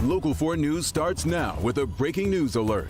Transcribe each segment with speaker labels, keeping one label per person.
Speaker 1: Local 4 News starts now with a breaking news alert.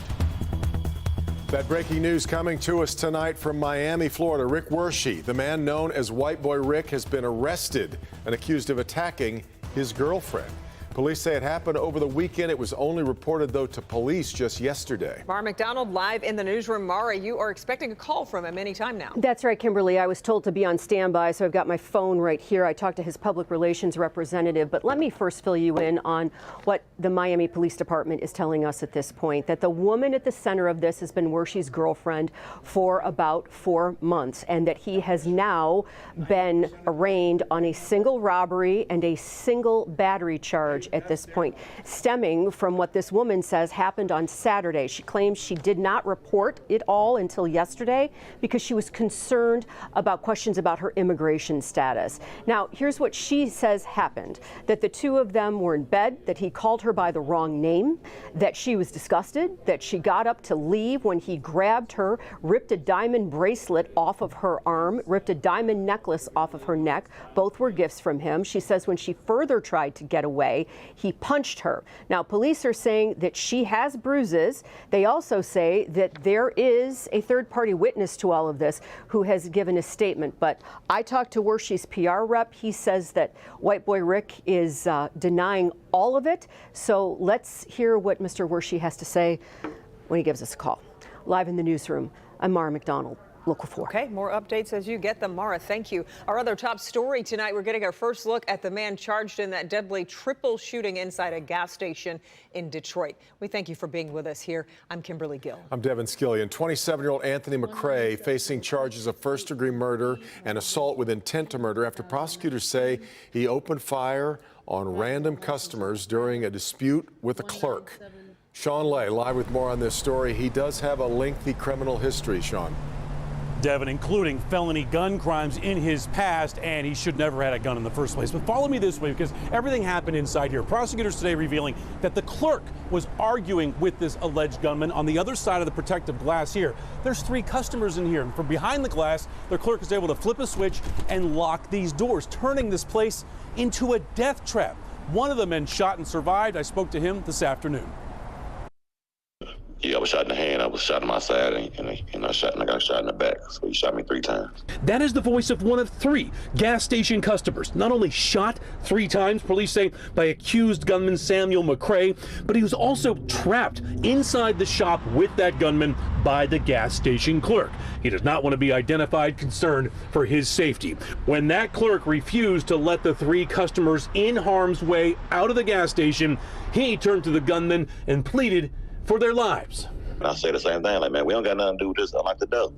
Speaker 2: That breaking news coming to us tonight from Miami, Florida. Rick Wershey, the man known as White Boy Rick, has been arrested and accused of attacking his girlfriend. Police say it happened over the weekend. It was only reported, though, to police just yesterday.
Speaker 3: Mara McDonald live in the newsroom. Mara, you are expecting a call from him any time now.
Speaker 4: That's right, Kimberly. I was told to be on standby, so I've got my phone right here. I talked to his public relations representative, but let me first fill you in on what the Miami Police Department is telling us at this point, that the woman at the center of this has been Wershey's girlfriend for about 4 months, and that he has now been arraigned on a single robbery and a single battery charge at this point, stemming from what this woman says happened on Saturday. She claims she did not report it all until yesterday because she was concerned about questions about her immigration status. Now, here's what she says happened: that the two of them were in bed, that he called her by the wrong name, that she was disgusted, that she got up to leave when he grabbed her, ripped a diamond bracelet off of her arm, ripped a diamond necklace off of her neck. Both were gifts from him. She says when she further tried to get away, he punched her. Now, police are saying that she has bruises. They also say that there is a third-party witness to all of this who has given a statement. But I talked to Wershey's PR rep. He says that White Boy Rick is denying all of it. So let's hear what Mr. Wershey has to say when he gives us a call. Live in the newsroom, I'm Mara McDonald. Local 4.
Speaker 3: Okay, more updates as you get them. Mara, thank you. Our other top story tonight, we're getting our first look at the man charged in that deadly triple shooting inside a gas station in Detroit. We thank you for being with us here. I'm Kimberly Gill.
Speaker 2: I'm Devon Skillian. 27-year-old Anthony McCrae facing charges of first-degree murder and assault with intent to murder after prosecutors say he opened fire on random customers during a dispute with a clerk. Sean Lay live with more on this story. He does have a lengthy criminal history, Sean.
Speaker 5: Devon, including felony gun crimes in his past, and he should never have had a gun in the first place. But follow me this way, because everything happened inside here. Prosecutors today revealing that the clerk was arguing with this alleged gunman on the other side of the protective glass here. There's 3 customers in here, and from behind the glass, the clerk is able to flip a switch and lock these doors, turning this place into a death trap. One of the men shot and survived. I spoke to him this afternoon.
Speaker 6: Yeah, I was shot in the hand, I was shot in my side, and I got shot in the back. So he shot me 3 times.
Speaker 5: That is the voice of one of 3 gas station customers. Not only shot 3 times, police say, by accused gunman Samuel McCrae, but he was also trapped inside the shop with that gunman by the gas station clerk. He does not want to be identified, concerned for his safety. When that clerk refused to let the 3 customers in harm's way out of the gas station, he turned to the gunman and pleaded for their lives.
Speaker 6: And I say the same thing, like, man, we don't got nothing to do with this, unlock the door.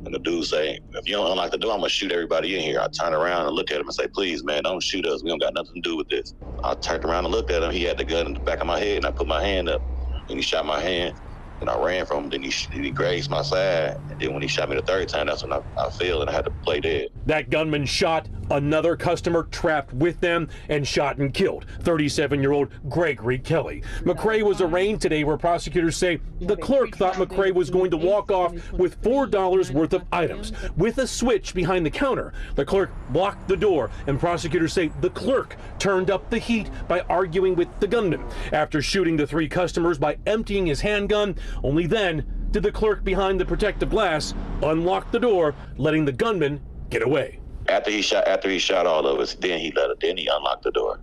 Speaker 6: And the dude say, if you don't unlock the door, I'm gonna shoot everybody in here. I turn around and look at him and say, please, man, don't shoot us. We don't got nothing to do with this. I turned around and looked at him. He had the gun in the back of my head, and I put my hand up, and he shot my hand. And I ran from him, then he grazed my side. And then when he shot me the 3rd time, that's when I fell and I had to play dead.
Speaker 5: That gunman shot another customer trapped with them and shot and killed 37-year-old Gregory Kelly. McCrae was arraigned today, where prosecutors say the clerk thought McCrae was going to walk off with $4 worth of items. With a switch behind the counter, the clerk blocked the door, and prosecutors say the clerk turned up the heat by arguing with the gunman. After shooting the 3 customers by emptying his handgun, only then did the clerk behind the protective glass unlock the door, letting the gunman get away.
Speaker 6: After he shot all of us, then he unlocked the door.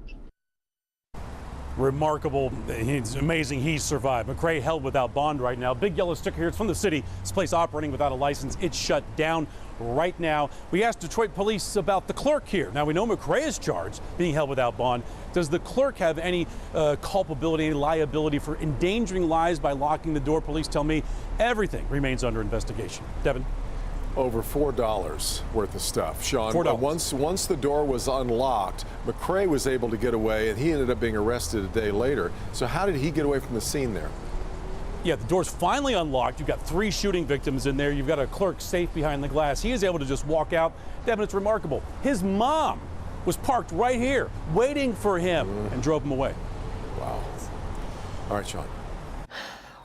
Speaker 5: Remarkable. It's amazing he survived. McCrae held without bond right now. Big yellow sticker here. It's from the city. This place operating without a license. It's shut down right now. We asked Detroit police about the clerk here. Now, we know McCrae is charged, being held without bond. Does the clerk have any culpability, any liability for endangering lives by locking the door? Police tell me everything remains under investigation. Devon.
Speaker 2: Over $4 worth of stuff. Sean,
Speaker 5: $4.
Speaker 2: Once the door was unlocked, McCrae was able to get away, and he ended up being arrested a day later. So how did he get away from the scene there?
Speaker 5: Yeah, the door's finally unlocked. You've got 3 shooting victims in there. You've got a clerk safe behind the glass. He is able to just walk out. Devon, it's remarkable. His mom was parked right here, waiting for him, and drove him away.
Speaker 2: Wow. All right, Sean.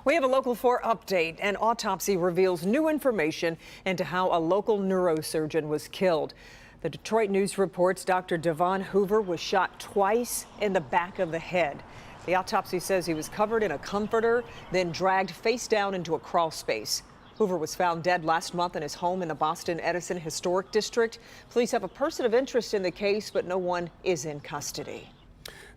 Speaker 3: We have a Local 4 update. An autopsy reveals new information into how a local neurosurgeon was killed. The Detroit News reports Dr. Devon Hoover was shot twice in the back of the head. The autopsy says he was covered in a comforter, then dragged face down into a crawl space. Hoover was found dead last month in his home in the Boston Edison Historic District. Police have a person of interest in the case, but no one is in custody.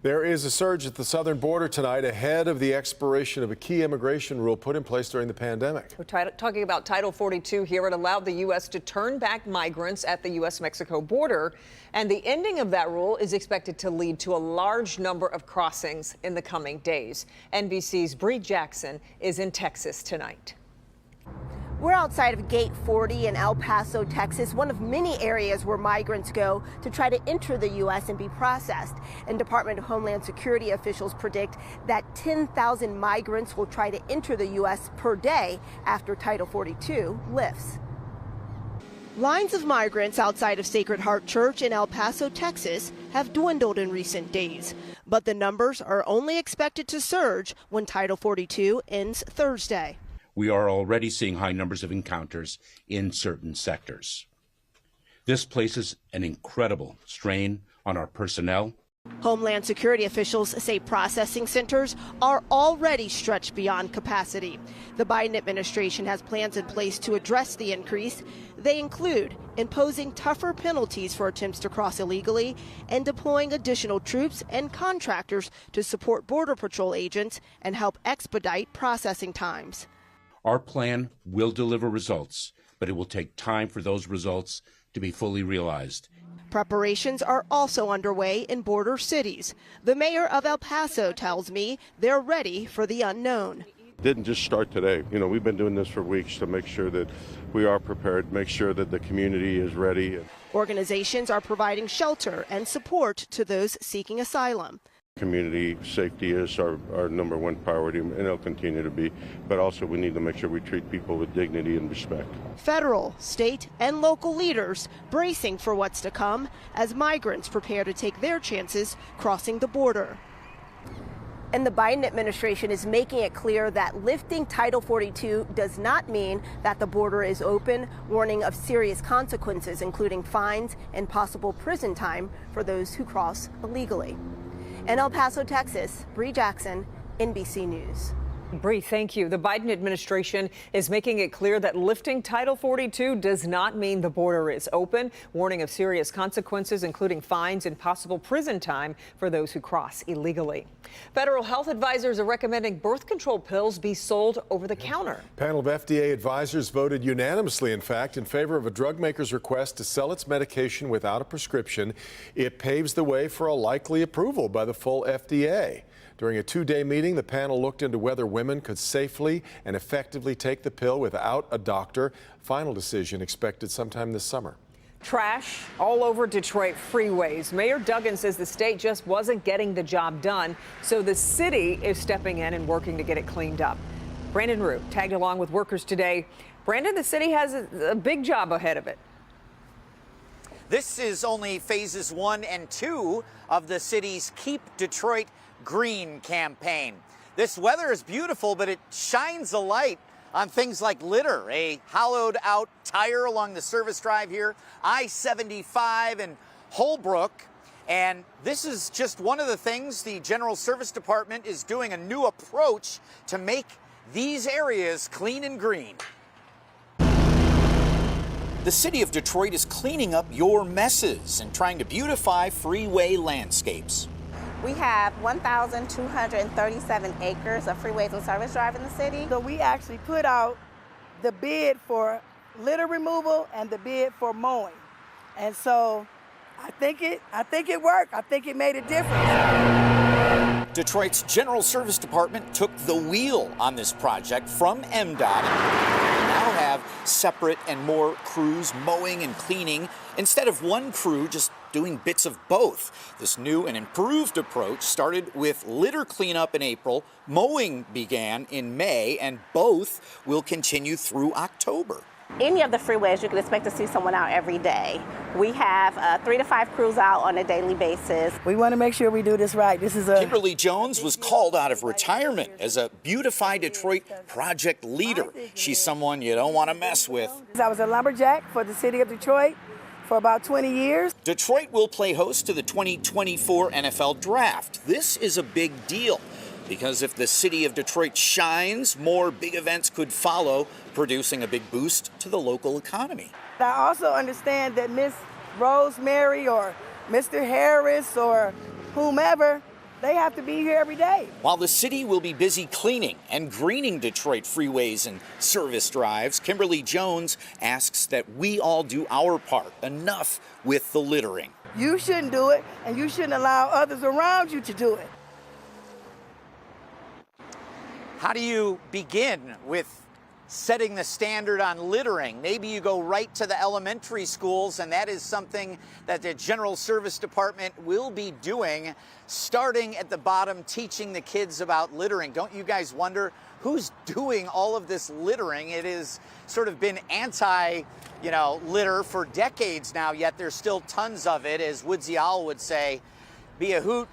Speaker 2: There is a surge at the southern border tonight ahead of the expiration of a key immigration rule put in place during the pandemic.
Speaker 3: We're talking about Title 42 here. It allowed the U.S. to turn back migrants at the U.S.-Mexico border, and the ending of that rule is expected to lead to a large number of crossings in the coming days. NBC's Bree Jackson is in Texas tonight.
Speaker 7: We're outside of Gate 40 in El Paso, Texas, one of many areas where migrants go to try to enter the U.S. and be processed. And Department of Homeland Security officials predict that 10,000 migrants will try to enter the U.S. per day after Title 42 lifts. Lines of migrants outside of Sacred Heart Church in El Paso, Texas, have dwindled in recent days. But the numbers are only expected to surge when Title 42 ends Thursday.
Speaker 8: We are already seeing high numbers of encounters in certain sectors. This places an incredible strain on our personnel.
Speaker 7: Homeland Security officials say processing centers are already stretched beyond capacity. The Biden administration has plans in place to address the increase. They include imposing tougher penalties for attempts to cross illegally and deploying additional troops and contractors to support Border Patrol agents and help expedite processing times.
Speaker 8: Our plan will deliver results, but it will take time for those results to be fully realized.
Speaker 7: Preparations are also underway in border cities. The mayor of El Paso tells me they're ready for the unknown.
Speaker 9: Didn't just start today. You know, we've been doing this for weeks to make sure that we are prepared, make sure that the community is ready.
Speaker 7: Organizations are providing shelter and support to those seeking asylum.
Speaker 9: Community safety is our number one priority, and it'll continue to be. But also we need to make sure we treat people with dignity and respect.
Speaker 7: Federal, state, and local leaders bracing for what's to come as migrants prepare to take their chances crossing the border. And the Biden administration is making it clear that lifting Title 42 does not mean that the border is open, warning of serious consequences, including fines and possible prison time for those who cross illegally. In El Paso, Texas, Bree Jackson, NBC News.
Speaker 3: Bree, thank you. The Biden administration is making it clear that lifting Title 42 does not mean the border is open, warning of serious consequences, including fines and possible prison time for those who cross illegally. Federal health advisors are recommending birth control pills be sold over the counter.
Speaker 2: A panel of FDA advisors voted unanimously, in fact, in favor of a drug maker's request to sell its medication without a prescription. It paves the way for a likely approval by the full FDA. During a two-day meeting, the panel looked into whether women could safely and effectively take the pill without a doctor. Final decision expected sometime this summer.
Speaker 3: Trash all over Detroit freeways. Mayor Duggan says the state just wasn't getting the job done, so the city is stepping in and working to get it cleaned up. Brandon Root tagged along with workers today. Brandon, the city has a big job ahead of it.
Speaker 10: This is only phases 1 and 2 of the city's Keep Detroit Green campaign. This weather is beautiful, but it shines a light on things like litter, a hollowed out tire along the service drive here, I-75 and Holbrook. And this is just one of the things the General Service Department is doing, a new approach to make these areas clean and green. The city of Detroit is cleaning up your messes and trying to beautify freeway landscapes.
Speaker 11: We have 1,237 acres of freeways and service drive in the city.
Speaker 12: So we actually put out the bid for litter removal and the bid for mowing. And so I think it worked. I think it made a difference.
Speaker 10: Detroit's General Service Department took the wheel on this project from MDOT. Now have separate and more crews mowing and cleaning instead of one crew just doing bits of both. This new and improved approach started with litter cleanup in April, mowing began in May, and both will continue through October.
Speaker 11: Any of the freeways, you can expect to see someone out every day. We have 3 to 5 crews out on a daily basis.
Speaker 12: We want to make sure we do this right.
Speaker 10: Kimberly Jones was called out of retirement as a Beautify Detroit project leader. She's someone you don't want to mess with.
Speaker 12: I was a lumberjack for the city of Detroit for about 20 years.
Speaker 10: Detroit will play host to the 2024 NFL Draft. This is a big deal because if the city of Detroit shines, more big events could follow, producing a big boost to the local economy.
Speaker 12: I also understand that Miss Rosemary or Mr. Harris or whomever, they have to be here every day.
Speaker 10: While the city will be busy cleaning and greening Detroit freeways and service drives, Kimberly Jones asks that we all do our part. Enough with the littering.
Speaker 12: You shouldn't do it, and you shouldn't allow others around you to do it.
Speaker 10: How do you begin with setting the standard on littering? Maybe you go right to the elementary schools, and that is something that the General Service Department will be doing, starting at the bottom, teaching the kids about littering. Don't you guys wonder who's doing all of this littering? It has sort of been litter for decades now, yet there's still tons of it. As Woodsy Owl would say, be a hoot,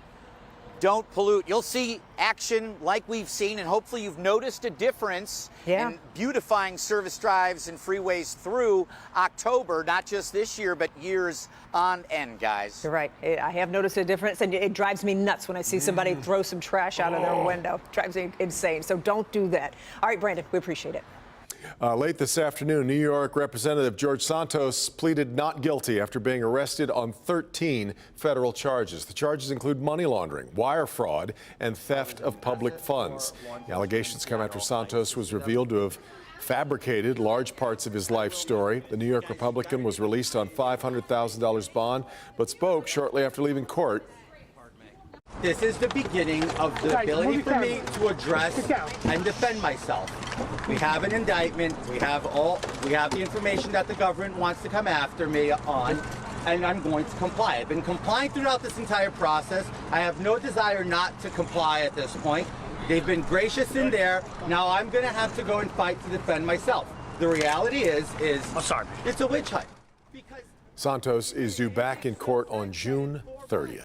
Speaker 10: don't pollute. You'll see action like we've seen, and hopefully you've noticed a difference in beautifying service drives and freeways through October, not just this year, but years on end, guys.
Speaker 3: You're right. I have noticed a difference, and it drives me nuts when I see somebody throw some trash out of their window. It drives me insane. So don't do that. All right, Brandon, we appreciate it.
Speaker 2: Late this afternoon, New York Representative George Santos pleaded not guilty after being arrested on 13 federal charges. The charges include money laundering, wire fraud, and theft of public funds. The allegations come after Santos was revealed to have fabricated large parts of his life story. The New York Republican was released on $500,000 bond, but spoke shortly after leaving court.
Speaker 13: This is the beginning of the ability for me to address and defend myself. We have an indictment. We have the information that the government wants to come after me on, and I'm going to comply. I've been complying throughout this entire process. I have no desire not to comply at this point. They've been gracious in there. Now I'm going to have to go and fight to defend myself. The reality is I'm sorry, it's a witch hunt.
Speaker 2: Santos is due back in court on June 30th.